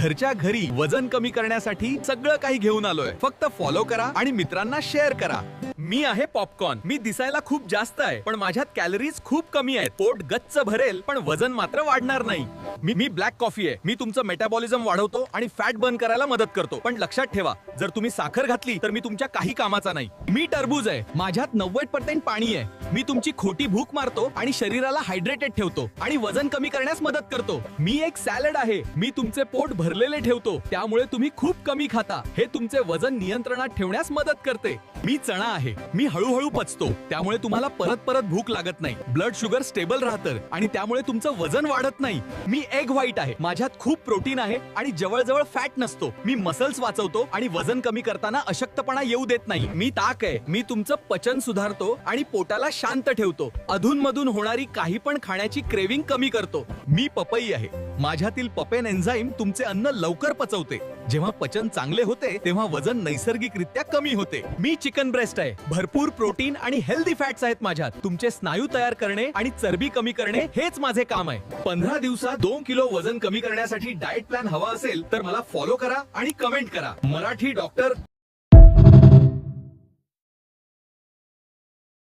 घरच्या घरी वजन कमी करण्यासाठी सगळं काही घेऊन आलोय. फक्त फॉलो करा आणि मित्रांना शेअर करा. मी आहे पॉपकॉर्न. मी दिसायला खूप जास्त आहे पण माझ्यात कॅलरीज खूप कमी आहेत. पोट गच्च भरेल पण वजन मात्र वाढणार नाही. मी ब्लॅक कॉफी आहे. मी तुमचं मेटाबॉलिझम वाढवतो आणि फॅट बर्न करायला मदत करतो. पण लक्षात ठेवा, जर तुम्ही साखर घातली तर मी तुमच्या काही कामाचा नाही. मी टरबूज आहे. माझ्यात 90% पाणी आहे. मी तुमची खोटी भूक मारतो आणि शरीराला हायड्रेटेड ठेवतो आणि वजन कमी करण्यास मदत करतो. मी एक सॅलड आहे. मी तुमचे पोट भरलेले ठेवतो, त्यामुळे तुम्ही खूप कमी खाता. हे तुमचे वजन नियंत्रणात ठेवण्यास मदत करते. मी चणा आहे. मी हळूहळू पचतो, त्यामुळे तुम्हाला परत परत भूक लागत नाही. ब्लड शुगर स्टेबल राहतं आणि त्यामुळे तुमचं वजन वाढत नाही. मी एग व्हाईट आहे. माझ्यात खूप प्रोटीन आहे आणि जवळजवळ फॅट नसतो. मी मसल्स वाचवतो आणि वजन कमी करताना अशक्तपणा येऊ देत नाही. मी ताक आहे. मी तुमचं पचन सुधारतो आणि पोटाला शांत ठेवतो. अधूनमधून होणारी काही पण खाण्याची क्रेविंग कमी करतो. मी पपई आहे. माझ्यातील पपेन एन्झाईम तुमचे अन्न लवकर पचवते. जेव्हा पचन चांगले होते तेव्हा वजन नैसर्गिकरित्या कमी होते. मी चिकन ब्रेस्ट आहे. भरपूर प्रोटीन आणि हेल्दी फॅट्स आहेत माझ्यात. तुमचे स्नायू तयार करणे आणि चरबी कमी करणे हेच माझे काम आहे. 15 दिवसात 2 किलो वजन कमी करण्यासाठी डाएट प्लॅन हवा असेल तर मला फॉलो करा आणि कमेंट करा. मराठी डॉक्टर